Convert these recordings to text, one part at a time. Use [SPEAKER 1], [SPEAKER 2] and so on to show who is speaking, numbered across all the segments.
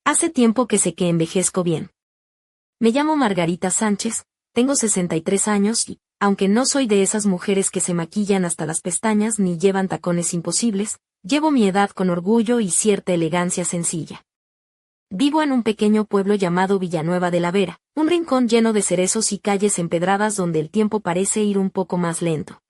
[SPEAKER 1] Hace tiempo que sé que envejezco bien. Me llamo Margarita Sánchez, tengo 63 años y, aunque no soy de esas mujeres que se maquillan hasta las pestañas ni llevan tacones imposibles, llevo mi edad con orgullo y cierta elegancia sencilla. Vivo en un pequeño pueblo llamado Villanueva de la Vera, un rincón lleno de cerezos y calles empedradas donde el tiempo parece ir un poco más lento.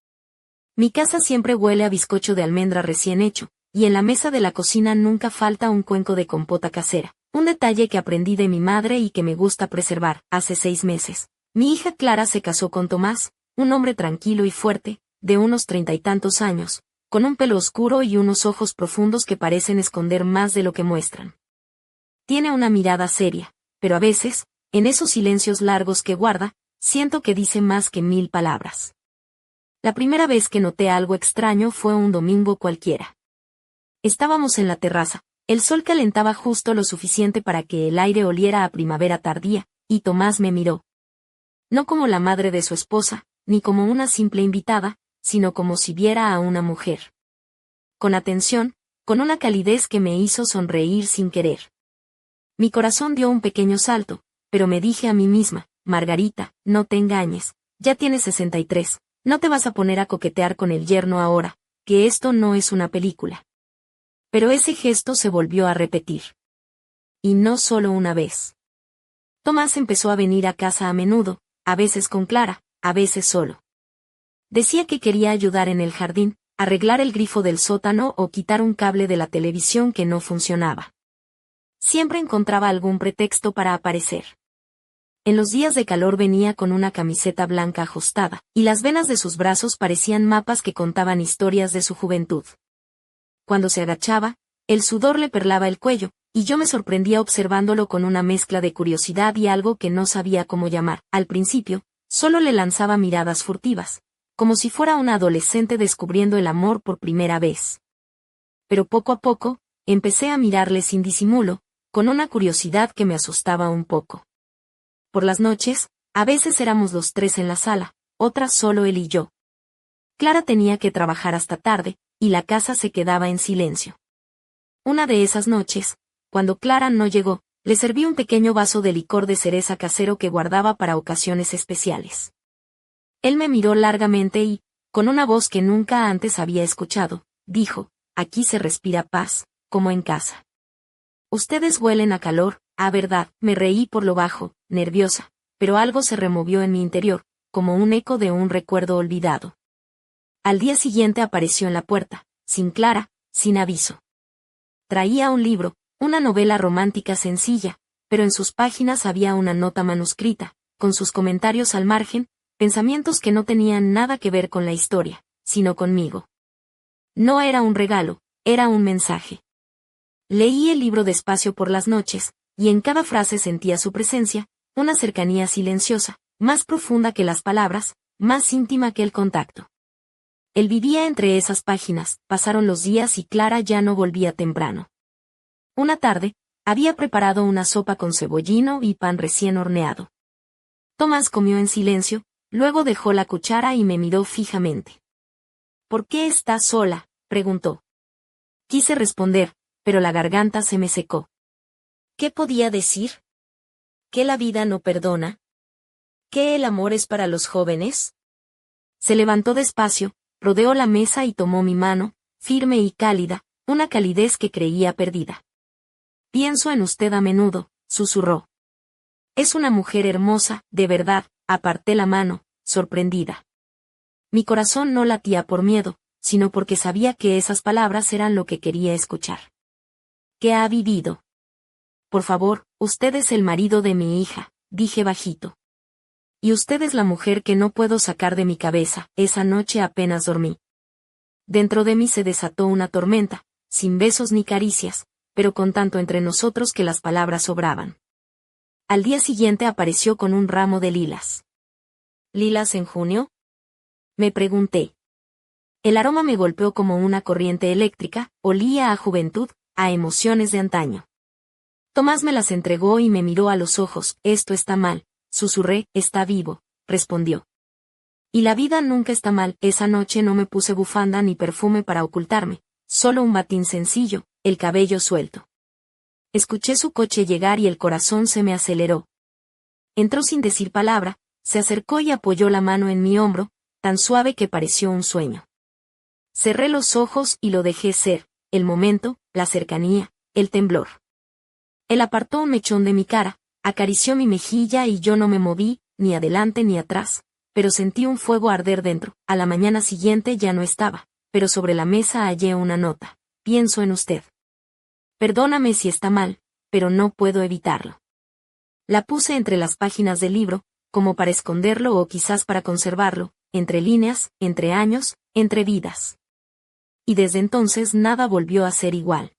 [SPEAKER 1] Mi casa siempre huele a bizcocho de almendra recién hecho, y en la mesa de la cocina nunca falta un cuenco de compota casera, un detalle que aprendí de mi madre y que me gusta preservar. Hace 6 meses, mi hija Clara se casó con Tomás, un hombre tranquilo y fuerte, de unos 30 y tantos años, con un pelo oscuro y unos ojos profundos que parecen esconder más de lo que muestran. Tiene una mirada seria, pero a veces, en esos silencios largos que guarda, siento que dice más que 1000 palabras. La primera vez que noté algo extraño fue un domingo cualquiera. Estábamos en la terraza, el sol calentaba justo lo suficiente para que el aire oliera a primavera tardía, y Tomás me miró. No como la madre de su esposa, ni como una simple invitada, sino como si viera a una mujer. Con atención, con una calidez que me hizo sonreír sin querer. Mi corazón dio un pequeño salto, pero me dije a mí misma, Margarita, no te engañes, ya tienes 63, no te vas a poner a coquetear con el yerno ahora, que esto no es una película. Pero ese gesto se volvió a repetir. Y no solo una vez. Tomás empezó a venir a casa a menudo, a veces con Clara, a veces solo. Decía que quería ayudar en el jardín, arreglar el grifo del sótano o quitar un cable de la televisión que no funcionaba. Siempre encontraba algún pretexto para aparecer. En los días de calor venía con una camiseta blanca ajustada, y las venas de sus brazos parecían mapas que contaban historias de su juventud. Cuando se agachaba, el sudor le perlaba el cuello, y yo me sorprendía observándolo con una mezcla de curiosidad y algo que no sabía cómo llamar. Al principio, solo le lanzaba miradas furtivas, como si fuera una adolescente descubriendo el amor por primera vez. Pero poco a poco, empecé a mirarle sin disimulo, con una curiosidad que me asustaba un poco. Por las noches, a veces éramos los tres en la sala, otras solo él y yo. Clara tenía que trabajar hasta tarde, y la casa se quedaba en silencio. Una de esas noches, cuando Clara no llegó, le serví un pequeño vaso de licor de cereza casero que guardaba para ocasiones especiales. Él me miró largamente y, con una voz que nunca antes había escuchado, dijo, aquí se respira paz, como en casa. Ustedes huelen a calor, a verdad. Me reí por lo bajo, nerviosa, pero algo se removió en mi interior, como un eco de un recuerdo olvidado. Al día siguiente apareció en la puerta, sin Clara, sin aviso. Traía un libro, una novela romántica sencilla, pero en sus páginas había una nota manuscrita, con sus comentarios al margen, pensamientos que no tenían nada que ver con la historia, sino conmigo. No era un regalo, era un mensaje. Leí el libro despacio por las noches, y en cada frase sentía su presencia, una cercanía silenciosa, más profunda que las palabras, más íntima que el contacto. Él vivía entre esas páginas, pasaron los días y Clara ya no volvía temprano. Una tarde, había preparado una sopa con cebollino y pan recién horneado. Tomás comió en silencio, luego dejó la cuchara y me miró fijamente. ¿Por qué estás sola?, preguntó. Quise responder, pero la garganta se me secó. ¿Qué podía decir? ¿Que la vida no perdona? ¿Que el amor es para los jóvenes? Se levantó despacio, rodeó la mesa y tomó mi mano, firme y cálida, una calidez que creía perdida. Pienso en usted a menudo, susurró. Es una mujer hermosa, de verdad. Aparté la mano, sorprendida. Mi corazón no latía por miedo, sino porque sabía que esas palabras eran lo que quería escuchar. ¿Qué ha vivido? Por favor, usted es el marido de mi hija, dije bajito. Y usted es la mujer que no puedo sacar de mi cabeza. Esa noche apenas dormí. Dentro de mí se desató una tormenta, sin besos ni caricias, pero con tanto entre nosotros que las palabras sobraban. Al día siguiente apareció con un ramo de lilas. ¿Lilas en junio?, me pregunté. El aroma me golpeó como una corriente eléctrica, olía a juventud, a emociones de antaño. Tomás me las entregó y me miró a los ojos. Esto está mal, susurré. Está vivo, respondió. Y la vida nunca está mal. Esa noche no me puse bufanda ni perfume para ocultarme, solo un batín sencillo, el cabello suelto. Escuché su coche llegar y el corazón se me aceleró. Entró sin decir palabra, se acercó y apoyó la mano en mi hombro, tan suave que pareció un sueño. Cerré los ojos y lo dejé ser, el momento, la cercanía, el temblor. Él apartó un mechón de mi cara, acarició mi mejilla y yo no me moví, ni adelante ni atrás, pero sentí un fuego arder dentro. A la mañana siguiente ya no estaba, pero sobre la mesa hallé una nota. Pienso en usted. Perdóname si está mal, pero no puedo evitarlo. La puse entre las páginas del libro, como para esconderlo o quizás para conservarlo, entre líneas, entre años, entre vidas. Y desde entonces nada volvió a ser igual.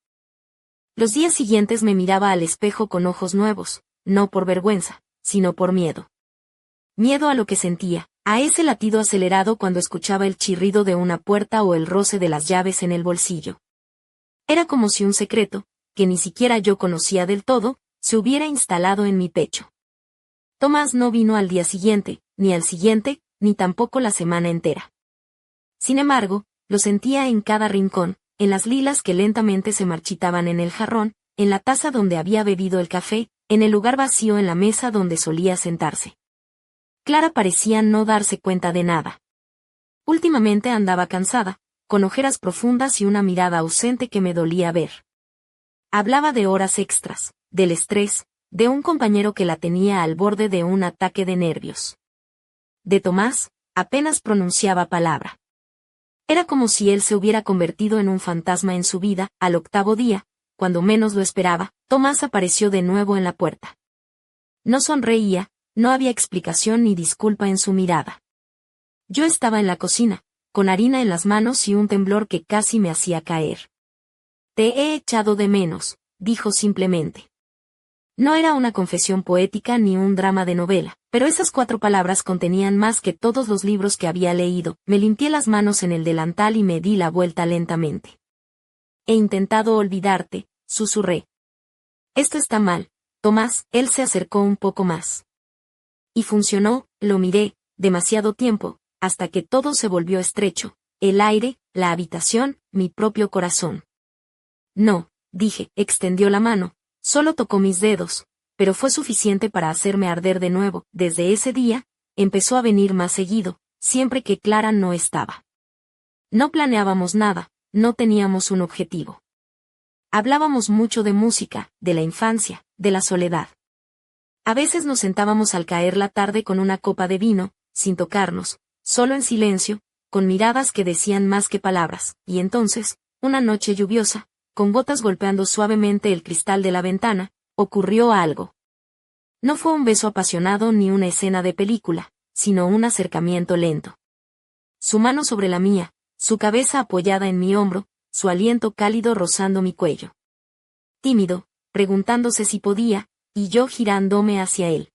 [SPEAKER 1] Los días siguientes me miraba al espejo con ojos nuevos, no por vergüenza, sino por miedo. Miedo a lo que sentía, a ese latido acelerado cuando escuchaba el chirrido de una puerta o el roce de las llaves en el bolsillo. Era como si un secreto, que ni siquiera yo conocía del todo, se hubiera instalado en mi pecho. Tomás no vino al día siguiente, ni al siguiente, ni tampoco la semana entera. Sin embargo, lo sentía en cada rincón, en las lilas que lentamente se marchitaban en el jarrón, en la taza donde había bebido el café, en el lugar vacío en la mesa donde solía sentarse. Clara parecía no darse cuenta de nada. Últimamente andaba cansada, con ojeras profundas y una mirada ausente que me dolía ver. Hablaba de horas extras, del estrés, de un compañero que la tenía al borde de un ataque de nervios. De Tomás, apenas pronunciaba palabra. Era como si él se hubiera convertido en un fantasma en su vida. Al octavo día, cuando menos lo esperaba, Tomás apareció de nuevo en la puerta. No sonreía, no había explicación ni disculpa en su mirada. Yo estaba en la cocina, con harina en las manos y un temblor que casi me hacía caer. Te he echado de menos, dijo simplemente. No era una confesión poética ni un drama de novela, pero esas 4 palabras contenían más que todos los libros que había leído. Me limpié las manos en el delantal y me di la vuelta lentamente. He intentado olvidarte, susurré. Esto está mal, Tomás. Él se acercó un poco más. Y funcionó, lo miré, demasiado tiempo, hasta que todo se volvió estrecho, el aire, la habitación, mi propio corazón. No, dije, extendió la mano. Solo tocó mis dedos, pero fue suficiente para hacerme arder de nuevo. Desde ese día, empezó a venir más seguido, siempre que Clara no estaba. No planeábamos nada, no teníamos un objetivo. Hablábamos mucho de música, de la infancia, de la soledad. A veces nos sentábamos al caer la tarde con una copa de vino, sin tocarnos, solo en silencio, con miradas que decían más que palabras, y entonces, una noche lluviosa, con gotas golpeando suavemente el cristal de la ventana, ocurrió algo. No fue un beso apasionado ni una escena de película, sino un acercamiento lento. Su mano sobre la mía, su cabeza apoyada en mi hombro, su aliento cálido rozando mi cuello. Tímido, preguntándose si podía, y yo girándome hacia él.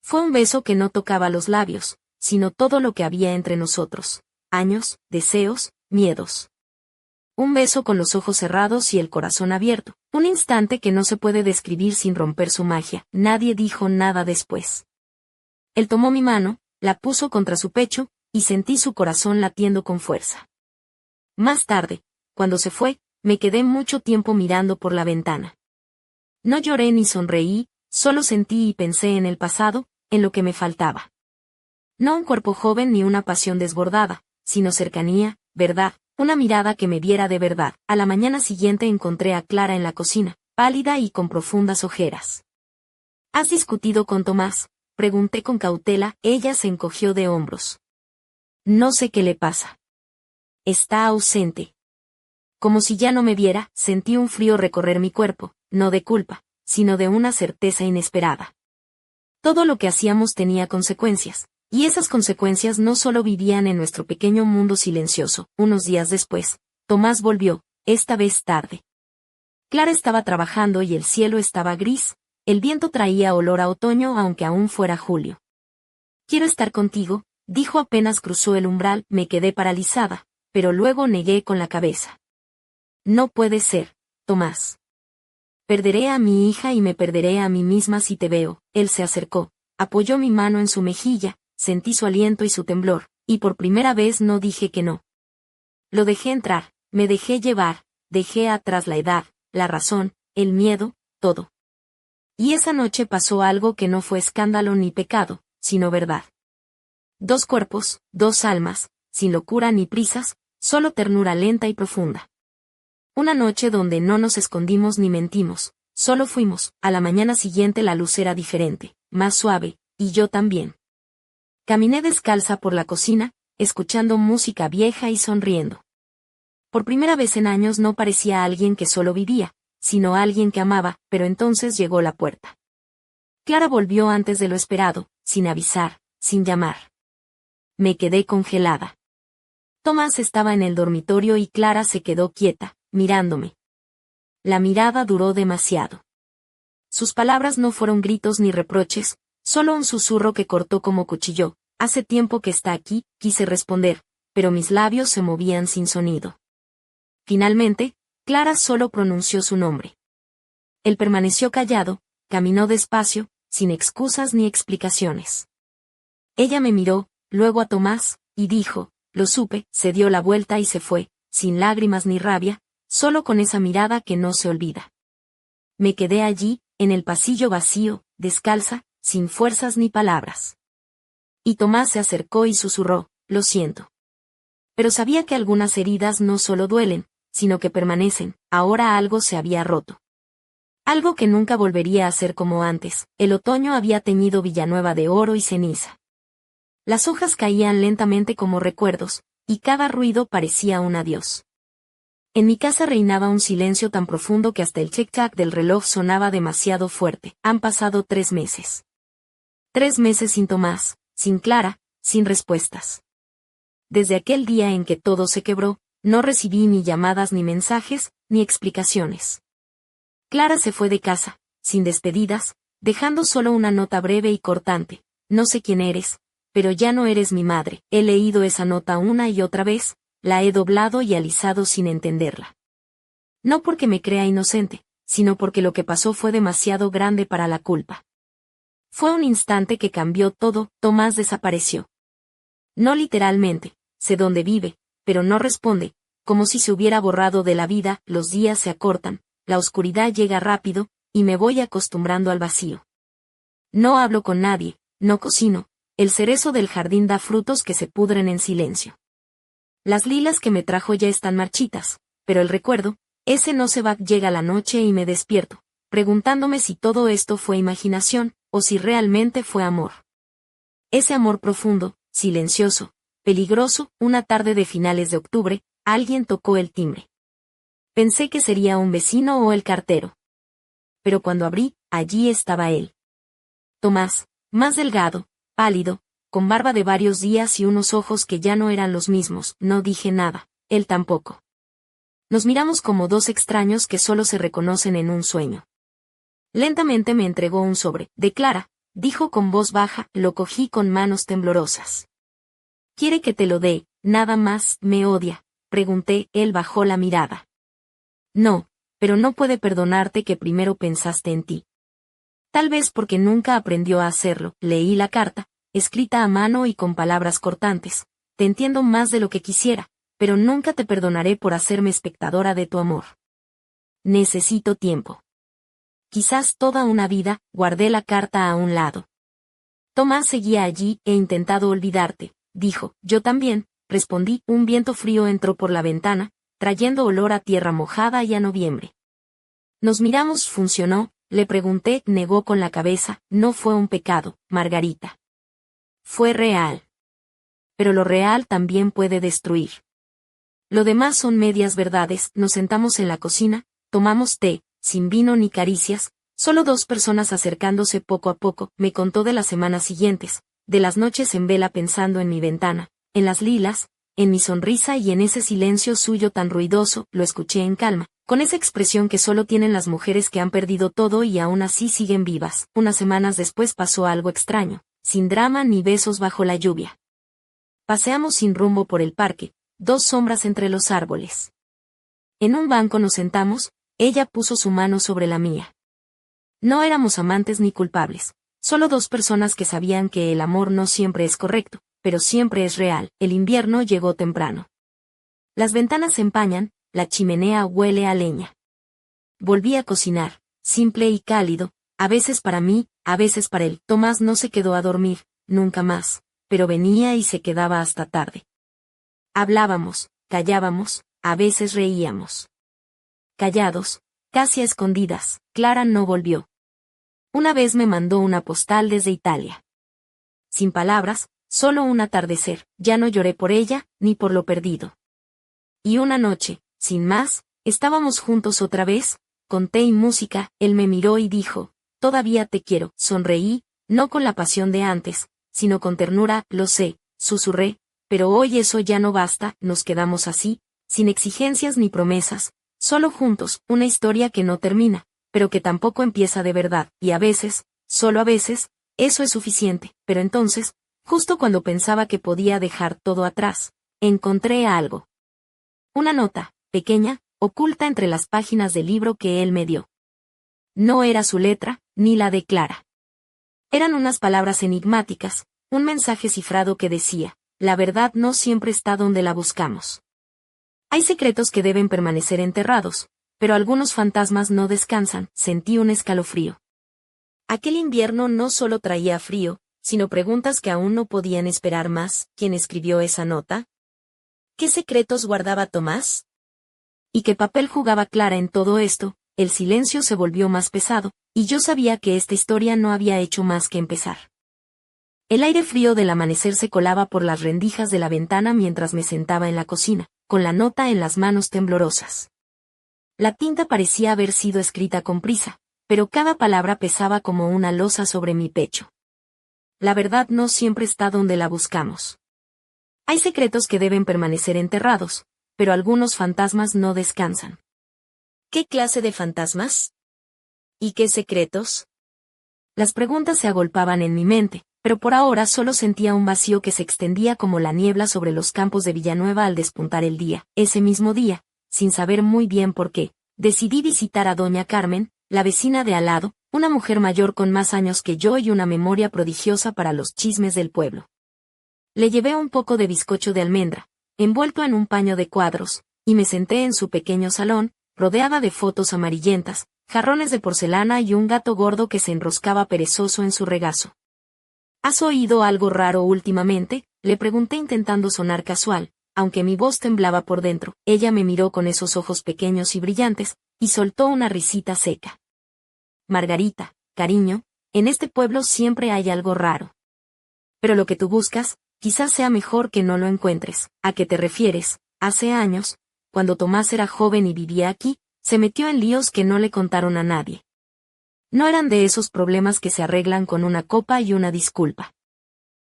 [SPEAKER 1] Fue un beso que no tocaba los labios, sino todo lo que había entre nosotros, años, deseos, miedos. Un beso con los ojos cerrados y el corazón abierto, un instante que no se puede describir sin romper su magia. Nadie dijo nada después. Él tomó mi mano, la puso contra su pecho, y sentí su corazón latiendo con fuerza. Más tarde, cuando se fue, me quedé mucho tiempo mirando por la ventana. No lloré ni sonreí, solo sentí y pensé en el pasado, en lo que me faltaba. No un cuerpo joven ni una pasión desbordada, sino cercanía, verdad. Una mirada que me viera de verdad. A la mañana siguiente encontré a Clara en la cocina, pálida y con profundas ojeras. ¿Has discutido con Tomás?, pregunté con cautela. Ella se encogió de hombros. No sé qué le pasa. Está ausente. Como si ya no me viera, sentí un frío recorrer mi cuerpo, no de culpa, sino de una certeza inesperada. Todo lo que hacíamos tenía consecuencias. Y esas consecuencias no solo vivían en nuestro pequeño mundo silencioso. Unos días después, Tomás volvió, esta vez tarde. Clara estaba trabajando y el cielo estaba gris, el viento traía olor a otoño aunque aún fuera julio. Quiero estar contigo, dijo apenas cruzó el umbral. Me quedé paralizada, pero luego negué con la cabeza. No puede ser, Tomás. Perderé a mi hija y me perderé a mí misma si te veo. Él se acercó, apoyó mi mano en su mejilla. Sentí su aliento y su temblor, y por primera vez no dije que no. Lo dejé entrar, me dejé llevar, dejé atrás la edad, la razón, el miedo, todo. Y esa noche pasó algo que no fue escándalo ni pecado, sino verdad. 2 cuerpos, 2 almas, sin locura ni prisas, solo ternura lenta y profunda. Una noche donde no nos escondimos ni mentimos, solo fuimos. A la mañana siguiente la luz era diferente, más suave, y yo también. Caminé descalza por la cocina, escuchando música vieja y sonriendo. Por primera vez en años no parecía alguien que solo vivía, sino alguien que amaba, pero entonces llegó la puerta. Clara volvió antes de lo esperado, sin avisar, sin llamar. Me quedé congelada. Tomás estaba en el dormitorio y Clara se quedó quieta, mirándome. La mirada duró demasiado. Sus palabras no fueron gritos ni reproches, solo un susurro que cortó como cuchillo. Hace tiempo que está aquí, quise responder, pero mis labios se movían sin sonido. Finalmente, Clara solo pronunció su nombre. Él permaneció callado, caminó despacio, sin excusas ni explicaciones. Ella me miró, luego a Tomás, y dijo, lo supe, se dio la vuelta y se fue, sin lágrimas ni rabia, solo con esa mirada que no se olvida. Me quedé allí, en el pasillo vacío, descalza, sin fuerzas ni palabras. Y Tomás se acercó y susurró, lo siento. Pero sabía que algunas heridas no solo duelen, sino que permanecen. Ahora algo se había roto. Algo que nunca volvería a ser como antes. El otoño había teñido Villanueva de oro y ceniza. Las hojas caían lentamente como recuerdos, y cada ruido parecía un adiós. En mi casa reinaba un silencio tan profundo que hasta el tic-tac del reloj sonaba demasiado fuerte. Han pasado 3 meses. 3 meses sin Tomás, sin Clara, sin respuestas. Desde aquel día en que todo se quebró, no recibí ni llamadas ni mensajes, ni explicaciones. Clara se fue de casa, sin despedidas, dejando solo una nota breve y cortante. No sé quién eres, pero ya no eres mi madre. He leído esa nota una y otra vez, la he doblado y alisado sin entenderla. No porque me crea inocente, sino porque lo que pasó fue demasiado grande para la culpa. Fue un instante que cambió todo. Tomás desapareció. No literalmente, sé dónde vive, pero no responde, como si se hubiera borrado de la vida. Los días se acortan, la oscuridad llega rápido, y me voy acostumbrando al vacío. No hablo con nadie, no cocino, el cerezo del jardín da frutos que se pudren en silencio. Las lilas que me trajo ya están marchitas, pero el recuerdo, ese no se va. Llega la noche y me despierto, preguntándome si todo esto fue imaginación, o si realmente fue amor. Ese amor profundo, silencioso, peligroso. Una tarde de finales de octubre, alguien tocó el timbre. Pensé que sería un vecino o el cartero. Pero cuando abrí, allí estaba él. Tomás, más delgado, pálido, con barba de varios días y unos ojos que ya no eran los mismos. No dije nada, él tampoco. Nos miramos como 2 extraños que solo se reconocen en un sueño. Lentamente me entregó un sobre. De Clara, dijo con voz baja. Lo cogí con manos temblorosas. ¿Quiere que te lo dé, nada más? ¿Me odia?, pregunté. Él bajó la mirada. No, pero no puede perdonarte que primero pensaste en ti. Tal vez porque nunca aprendió a hacerlo. Leí la carta, escrita a mano y con palabras cortantes. Te entiendo más de lo que quisiera, pero nunca te perdonaré por hacerme espectadora de tu amor. Necesito tiempo. Quizás toda una vida. Guardé la carta a un lado. Tomás seguía allí. He intentado olvidarte, dijo. Yo también, respondí. Un viento frío entró por la ventana, trayendo olor a tierra mojada y a noviembre. Nos miramos. ¿Funcionó?, le pregunté. Negó con la cabeza. No fue un pecado, Margarita. Fue real. Pero lo real también puede destruir. Lo demás son medias verdades. Nos sentamos en la cocina, tomamos té, sin vino ni caricias, solo 2 personas acercándose poco a poco. Me contó de las semanas siguientes, de las noches en vela pensando en mi ventana, en las lilas, en mi sonrisa y en ese silencio suyo tan ruidoso. Lo escuché en calma, con esa expresión que solo tienen las mujeres que han perdido todo y aún así siguen vivas. Unas semanas después pasó algo extraño, sin drama ni besos bajo la lluvia. Paseamos sin rumbo por el parque, 2 sombras entre los árboles. En un banco nos sentamos, ella puso su mano sobre la mía. No éramos amantes ni culpables, solo 2 personas que sabían que el amor no siempre es correcto, pero siempre es real. El invierno llegó temprano. Las ventanas se empañan, la chimenea huele a leña. Volví a cocinar, simple y cálido, a veces para mí, a veces para él. Tomás no se quedó a dormir, nunca más, pero venía y se quedaba hasta tarde. Hablábamos, callábamos, a veces reíamos. Callados, casi a escondidas, Clara no volvió. Una vez me mandó una postal desde Italia. Sin palabras, solo un atardecer, ya no lloré por ella, ni por lo perdido. Y una noche, sin más, estábamos juntos otra vez, con té y música, él me miró y dijo, «Todavía te quiero». Sonreí, no con la pasión de antes, sino con ternura, «Lo sé», susurré, «pero hoy eso ya no basta». Nos quedamos así, sin exigencias ni promesas, solo juntos, una historia que no termina, pero que tampoco empieza de verdad, y a veces, solo a veces, eso es suficiente. Pero entonces, justo cuando pensaba que podía dejar todo atrás, encontré algo. Una nota, pequeña, oculta entre las páginas del libro que él me dio. No era su letra, ni la de Clara. Eran unas palabras enigmáticas, un mensaje cifrado que decía, «La verdad no siempre está donde la buscamos». Hay secretos que deben permanecer enterrados, pero algunos fantasmas no descansan. Sentí un escalofrío. Aquel invierno no solo traía frío, sino preguntas que aún no podían esperar más. ¿Quién escribió esa nota? ¿Qué secretos guardaba Tomás? ¿Y qué papel jugaba Clara en todo esto? El silencio se volvió más pesado, y yo sabía que esta historia no había hecho más que empezar. El aire frío del amanecer se colaba por las rendijas de la ventana mientras me sentaba en la cocina, con la nota en las manos temblorosas. La tinta parecía haber sido escrita con prisa, pero cada palabra pesaba como una losa sobre mi pecho. La verdad no siempre está donde la buscamos. Hay secretos que deben permanecer enterrados, pero algunos fantasmas no descansan. ¿Qué clase de fantasmas? ¿Y qué secretos? Las preguntas se agolpaban en mi mente, pero por ahora solo sentía un vacío que se extendía como la niebla sobre los campos de Villanueva al despuntar el día. Ese mismo día, sin saber muy bien por qué, decidí visitar a doña Carmen, la vecina de al lado, una mujer mayor con más años que yo y una memoria prodigiosa para los chismes del pueblo. Le llevé un poco de bizcocho de almendra, envuelto en un paño de cuadros, y me senté en su pequeño salón, rodeada de fotos amarillentas, jarrones de porcelana y un gato gordo que se enroscaba perezoso en su regazo. ¿Has oído algo raro últimamente?, le pregunté intentando sonar casual, aunque mi voz temblaba por dentro. Ella me miró con esos ojos pequeños y brillantes, y soltó una risita seca. Margarita, cariño, en este pueblo siempre hay algo raro. Pero lo que tú buscas, quizás sea mejor que no lo encuentres. ¿A qué te refieres? Hace años, cuando Tomás era joven y vivía aquí, se metió en líos que no le contaron a nadie. No eran de esos problemas que se arreglan con una copa y una disculpa.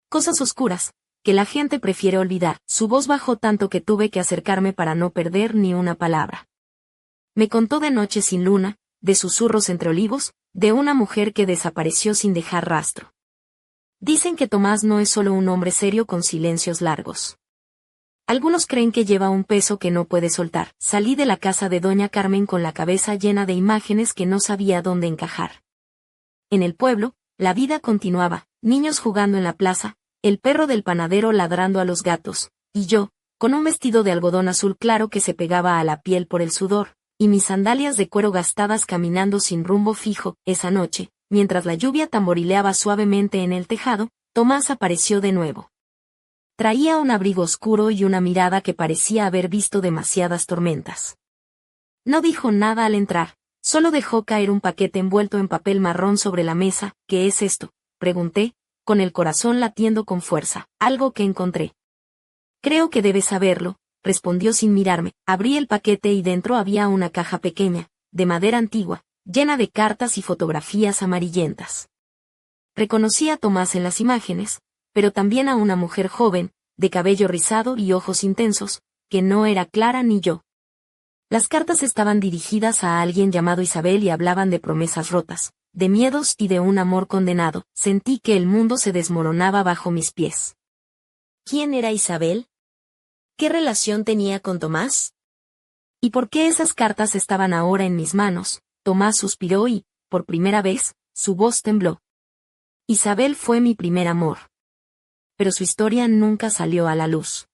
[SPEAKER 1] Cosas oscuras, que la gente prefiere olvidar. Su voz bajó tanto que tuve que acercarme para no perder ni una palabra. Me contó de noches sin luna, de susurros entre olivos, de una mujer que desapareció sin dejar rastro. Dicen que Tomás no es solo un hombre serio con silencios largos. Algunos creen que lleva un peso que no puede soltar. Salí de la casa de doña Carmen con la cabeza llena de imágenes que no sabía dónde encajar. En el pueblo, la vida continuaba, niños jugando en la plaza, el perro del panadero ladrando a los gatos, y yo, con un vestido de algodón azul claro que se pegaba a la piel por el sudor, y mis sandalias de cuero gastadas caminando sin rumbo fijo. Esa noche, mientras la lluvia tamborileaba suavemente en el tejado, Tomás apareció de nuevo. Traía un abrigo oscuro y una mirada que parecía haber visto demasiadas tormentas. No dijo nada al entrar, solo dejó caer un paquete envuelto en papel marrón sobre la mesa. ¿Qué es esto?, pregunté, con el corazón latiendo con fuerza. Algo que encontré. Creo que debes saberlo, respondió sin mirarme. Abrí el paquete y dentro había una caja pequeña, de madera antigua, llena de cartas y fotografías amarillentas. Reconocí a Tomás en las imágenes, pero también a una mujer joven, de cabello rizado y ojos intensos, que no era Clara ni yo. Las cartas estaban dirigidas a alguien llamado Isabel y hablaban de promesas rotas, de miedos y de un amor condenado. Sentí que el mundo se desmoronaba bajo mis pies. ¿Quién era Isabel? ¿Qué relación tenía con Tomás? ¿Y por qué esas cartas estaban ahora en mis manos? Tomás suspiró y, por primera vez, su voz tembló. Isabel fue mi primer amor. Pero su historia nunca salió a la luz.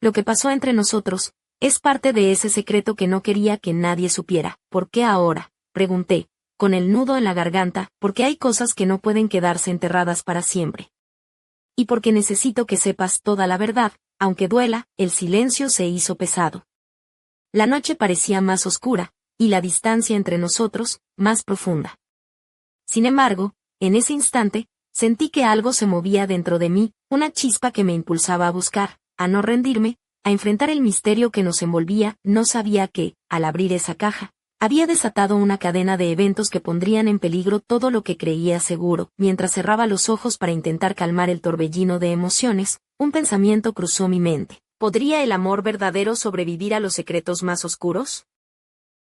[SPEAKER 1] Lo que pasó entre nosotros es parte de ese secreto que no quería que nadie supiera. ¿Por qué ahora?, pregunté, con el nudo en la garganta, porque hay cosas que no pueden quedarse enterradas para siempre. Y porque necesito que sepas toda la verdad, aunque duela, el silencio se hizo pesado. La noche parecía más oscura, y la distancia entre nosotros, más profunda. Sin embargo, en ese instante, sentí que algo se movía dentro de mí, una chispa que me impulsaba a buscar, a no rendirme, a enfrentar el misterio que nos envolvía. No sabía que, al abrir esa caja, había desatado una cadena de eventos que pondrían en peligro todo lo que creía seguro. Mientras cerraba los ojos para intentar calmar el torbellino de emociones, un pensamiento cruzó mi mente. ¿Podría el amor verdadero sobrevivir a los secretos más oscuros?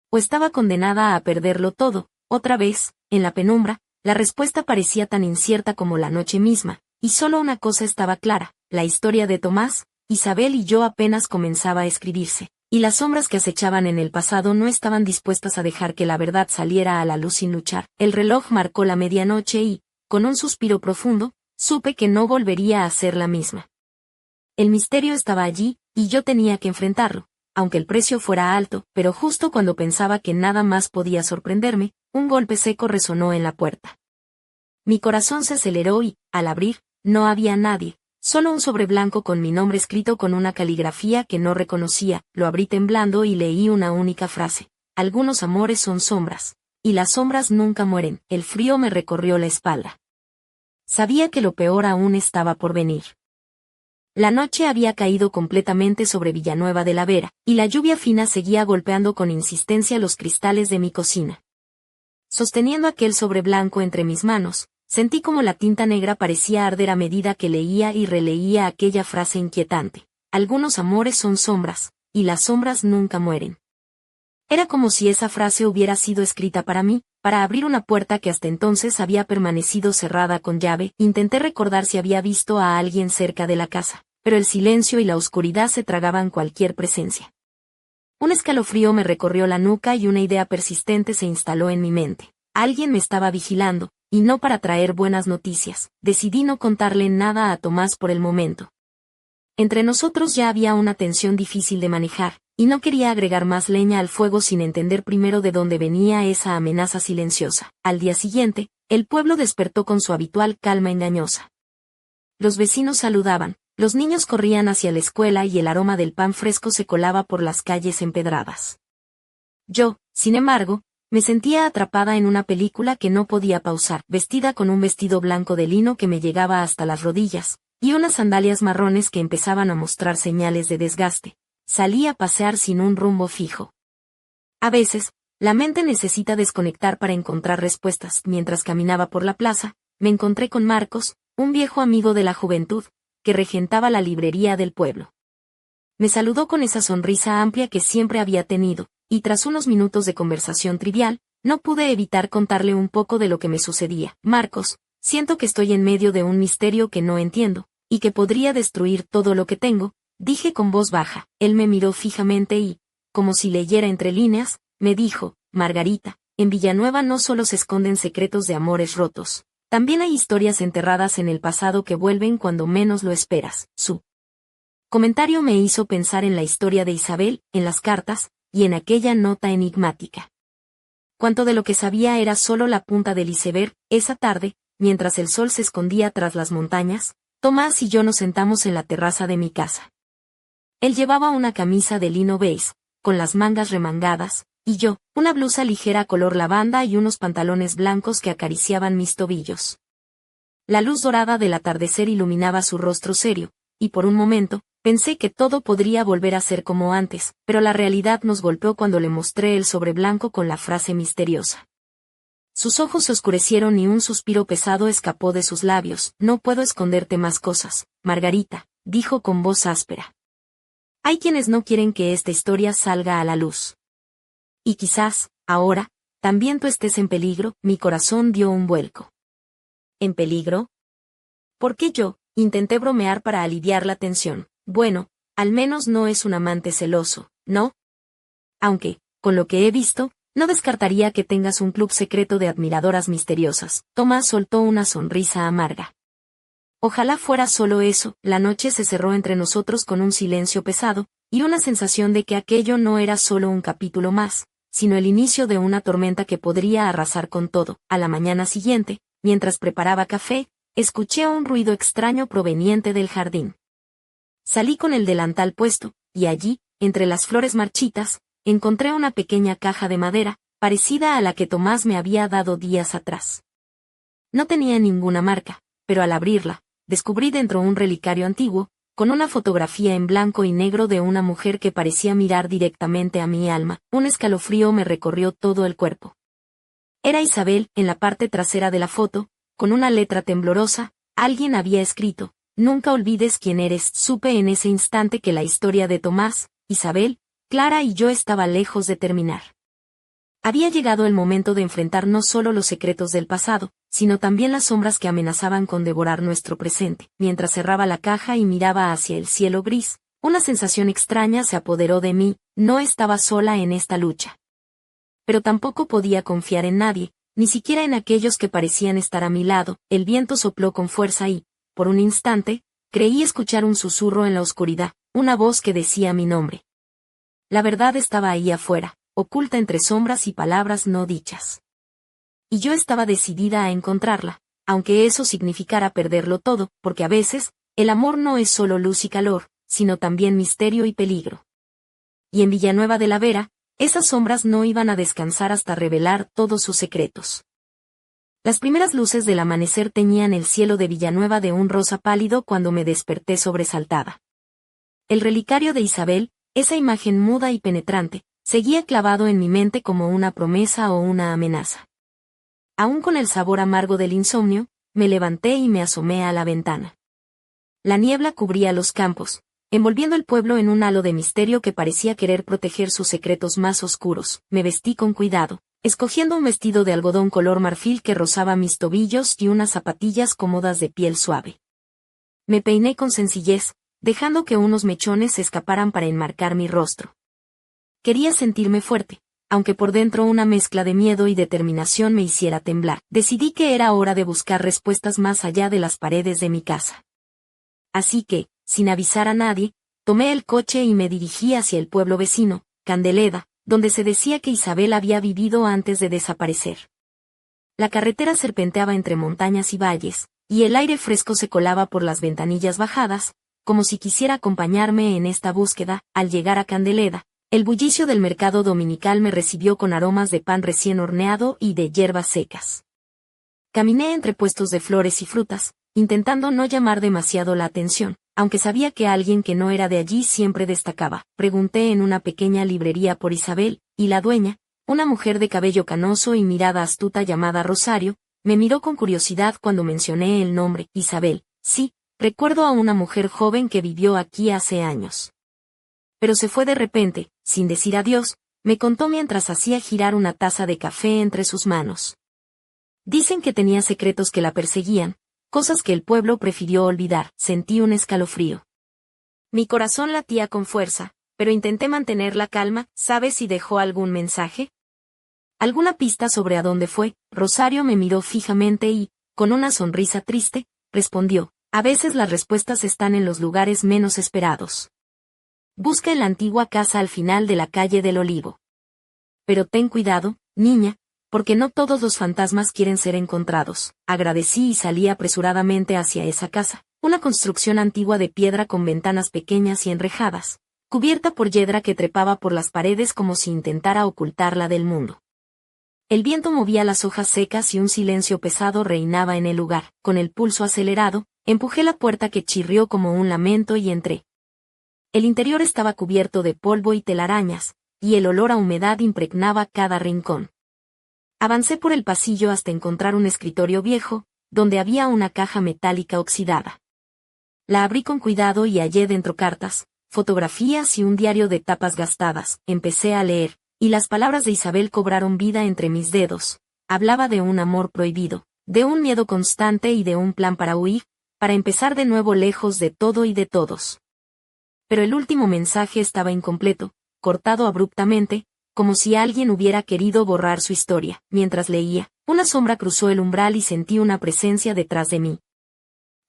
[SPEAKER 1] ¿O estaba condenada a perderlo todo, otra vez, en la penumbra? La respuesta parecía tan incierta como la noche misma, y solo una cosa estaba clara: la historia de Tomás, Isabel y yo apenas comenzaba a escribirse, y las sombras que acechaban en el pasado no estaban dispuestas a dejar que la verdad saliera a la luz sin luchar. El reloj marcó la medianoche y, con un suspiro profundo, supe que no volvería a ser la misma. El misterio estaba allí, y yo tenía que enfrentarlo, aunque el precio fuera alto. Pero justo cuando pensaba que nada más podía sorprenderme, un golpe seco resonó en la puerta. Mi corazón se aceleró y, al abrir, no había nadie, solo un sobre blanco con mi nombre escrito con una caligrafía que no reconocía. Lo abrí temblando y leí una única frase: algunos amores son sombras, y las sombras nunca mueren. El frío me recorrió la espalda. Sabía que lo peor aún estaba por venir. La noche había caído completamente sobre Villanueva de la Vera, y la lluvia fina seguía golpeando con insistencia los cristales de mi cocina. Sosteniendo aquel sobre blanco entre mis manos, sentí como la tinta negra parecía arder a medida que leía y releía aquella frase inquietante: algunos amores son sombras, y las sombras nunca mueren. Era como si esa frase hubiera sido escrita para mí, para abrir una puerta que hasta entonces había permanecido cerrada con llave. Intenté recordar si había visto a alguien cerca de la casa, pero el silencio y la oscuridad se tragaban cualquier presencia. Un escalofrío me recorrió la nuca y una idea persistente se instaló en mi mente: alguien me estaba vigilando, y no para traer buenas noticias. Decidí no contarle nada a Tomás por el momento. Entre nosotros ya había una tensión difícil de manejar, y no quería agregar más leña al fuego sin entender primero de dónde venía esa amenaza silenciosa. Al día siguiente, el pueblo despertó con su habitual calma engañosa. Los vecinos saludaban, los niños corrían hacia la escuela y el aroma del pan fresco se colaba por las calles empedradas. Yo, sin embargo, me sentía atrapada en una película que no podía pausar, vestida con un vestido blanco de lino que me llegaba hasta las rodillas, y unas sandalias marrones que empezaban a mostrar señales de desgaste. Salí a pasear sin un rumbo fijo. A veces, la mente necesita desconectar para encontrar respuestas. Mientras caminaba por la plaza, me encontré con Marcos, un viejo amigo de la juventud, que regentaba la librería del pueblo. Me saludó con esa sonrisa amplia que siempre había tenido, y tras unos minutos de conversación trivial, no pude evitar contarle un poco de lo que me sucedía. Marcos, siento que estoy en medio de un misterio que no entiendo, y que podría destruir todo lo que tengo, dije con voz baja. Él me miró fijamente y, como si leyera entre líneas, me dijo: Margarita, en Villanueva no solo se esconden secretos de amores rotos, también hay historias enterradas en el pasado que vuelven cuando menos lo esperas. Su comentario me hizo pensar en la historia de Isabel, en las cartas, y en aquella nota enigmática. Cuánto de lo que sabía era solo la punta del iceberg. Esa tarde, mientras el sol se escondía tras las montañas, Tomás y yo nos sentamos en la terraza de mi casa. Él llevaba una camisa de lino beige, con las mangas remangadas, y yo, una blusa ligera color lavanda y unos pantalones blancos que acariciaban mis tobillos. La luz dorada del atardecer iluminaba su rostro serio, y por un momento, pensé que todo podría volver a ser como antes, pero la realidad nos golpeó cuando le mostré el sobre blanco con la frase misteriosa. Sus ojos se oscurecieron y un suspiro pesado escapó de sus labios. No puedo esconderte más cosas, Margarita, dijo con voz áspera. Hay quienes no quieren que esta historia salga a la luz. Y quizás, ahora, también tú estés en peligro. Mi corazón dio un vuelco. ¿En peligro? ¿Por qué yo? Intenté bromear para aliviar la tensión. Bueno, al menos no es un amante celoso, ¿no? Aunque, con lo que he visto, no descartaría que tengas un club secreto de admiradoras misteriosas. Tomás soltó una sonrisa amarga. Ojalá fuera solo eso. La noche se cerró entre nosotros con un silencio pesado, y una sensación de que aquello no era solo un capítulo más, sino el inicio de una tormenta que podría arrasar con todo. A la mañana siguiente, mientras preparaba café, escuché un ruido extraño proveniente del jardín. Salí con el delantal puesto, y allí, entre las flores marchitas, encontré una pequeña caja de madera, parecida a la que Tomás me había dado días atrás. No tenía ninguna marca, pero al abrirla, descubrí dentro un relicario antiguo, con una fotografía en blanco y negro de una mujer que parecía mirar directamente a mi alma. Un escalofrío me recorrió todo el cuerpo. Era Isabel. En la parte trasera de la foto, con una letra temblorosa, alguien había escrito: «Nunca olvides quién eres». Supe en ese instante que la historia de Tomás, Isabel, Clara y yo estaba lejos de terminar. Había llegado el momento de enfrentar no solo los secretos del pasado, sino también las sombras que amenazaban con devorar nuestro presente. Mientras cerraba la caja y miraba hacia el cielo gris, una sensación extraña se apoderó de mí. No estaba sola en esta lucha. Pero tampoco podía confiar en nadie, ni siquiera en aquellos que parecían estar a mi lado. El viento sopló con fuerza y, por un instante, creí escuchar un susurro en la oscuridad, una voz que decía mi nombre. La verdad estaba ahí afuera, oculta entre sombras y palabras no dichas. Y yo estaba decidida a encontrarla, aunque eso significara perderlo todo, porque a veces, el amor no es solo luz y calor, sino también misterio y peligro. Y en Villanueva de la Vera, esas sombras no iban a descansar hasta revelar todos sus secretos. Las primeras luces del amanecer teñían el cielo de Villanueva de un rosa pálido cuando me desperté sobresaltada. El relicario de Isabel, esa imagen muda y penetrante, seguía clavado en mi mente como una promesa o una amenaza. Aún con el sabor amargo del insomnio, me levanté y me asomé a la ventana. La niebla cubría los campos, envolviendo el pueblo en un halo de misterio que parecía querer proteger sus secretos más oscuros. Me vestí con cuidado, escogiendo un vestido de algodón color marfil que rozaba mis tobillos y unas zapatillas cómodas de piel suave. Me peiné con sencillez, dejando que unos mechones se escaparan para enmarcar mi rostro. Quería sentirme fuerte, aunque por dentro una mezcla de miedo y determinación me hiciera temblar. Decidí que era hora de buscar respuestas más allá de las paredes de mi casa. Así que, sin avisar a nadie, tomé el coche y me dirigí hacia el pueblo vecino, Candeleda, donde se decía que Isabel había vivido antes de desaparecer. La carretera serpenteaba entre montañas y valles, y el aire fresco se colaba por las ventanillas bajadas, como si quisiera acompañarme en esta búsqueda. Al llegar a Candeleda, el bullicio del mercado dominical me recibió con aromas de pan recién horneado y de hierbas secas. Caminé entre puestos de flores y frutas, intentando no llamar demasiado la atención, aunque sabía que alguien que no era de allí siempre destacaba. Pregunté en una pequeña librería por Isabel, y la dueña, una mujer de cabello canoso y mirada astuta llamada Rosario, me miró con curiosidad cuando mencioné el nombre. Isabel, sí, recuerdo a una mujer joven que vivió aquí hace años. Pero se fue de repente, sin decir adiós, me contó mientras hacía girar una taza de café entre sus manos. Dicen que tenía secretos que la perseguían, cosas que el pueblo prefirió olvidar. Sentí un escalofrío. Mi corazón latía con fuerza, pero intenté mantener la calma. ¿Sabes si dejó algún mensaje? ¿Alguna pista sobre a dónde fue? Rosario me miró fijamente y, con una sonrisa triste, respondió: a veces las respuestas están en los lugares menos esperados. Busca en la antigua casa al final de la calle del Olivo. Pero ten cuidado, niña, porque no todos los fantasmas quieren ser encontrados. Agradecí y salí apresuradamente hacia esa casa, una construcción antigua de piedra con ventanas pequeñas y enrejadas, cubierta por hiedra que trepaba por las paredes como si intentara ocultarla del mundo. El viento movía las hojas secas y un silencio pesado reinaba en el lugar. Con el pulso acelerado, empujé la puerta que chirrió como un lamento y entré. El interior estaba cubierto de polvo y telarañas, y el olor a humedad impregnaba cada rincón. Avancé por el pasillo hasta encontrar un escritorio viejo, donde había una caja metálica oxidada. La abrí con cuidado y hallé dentro cartas, fotografías y un diario de tapas gastadas. Empecé a leer, y las palabras de Isabel cobraron vida entre mis dedos. Hablaba de un amor prohibido, de un miedo constante y de un plan para huir, para empezar de nuevo lejos de todo y de todos. Pero el último mensaje estaba incompleto, cortado abruptamente, como si alguien hubiera querido borrar su historia. Mientras leía, una sombra cruzó el umbral y sentí una presencia detrás de mí.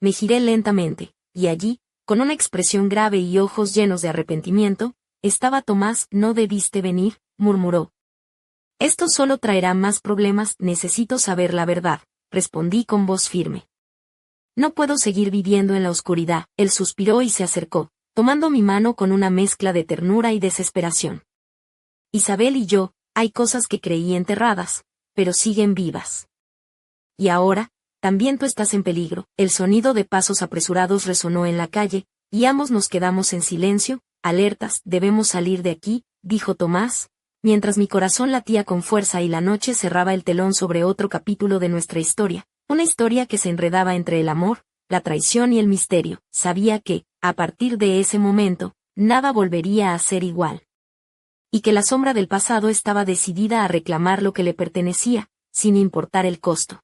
[SPEAKER 1] Me giré lentamente, y allí, con una expresión grave y ojos llenos de arrepentimiento, estaba Tomás. No debiste venir, murmuró. Esto solo traerá más problemas, necesito saber la verdad, respondí con voz firme. No puedo seguir viviendo en la oscuridad, él suspiró y se acercó, tomando mi mano con una mezcla de ternura y desesperación. Isabel y yo, hay cosas que creí enterradas, pero siguen vivas. Y ahora, también tú estás en peligro. El sonido de pasos apresurados resonó en la calle, y ambos nos quedamos en silencio, alertas. Debemos salir de aquí, dijo Tomás, mientras mi corazón latía con fuerza y la noche cerraba el telón sobre otro capítulo de nuestra historia, una historia que se enredaba entre el amor, la traición y el misterio. Sabía que, a partir de ese momento, nada volvería a ser igual. Y que la sombra del pasado estaba decidida a reclamar lo que le pertenecía, sin importar el costo.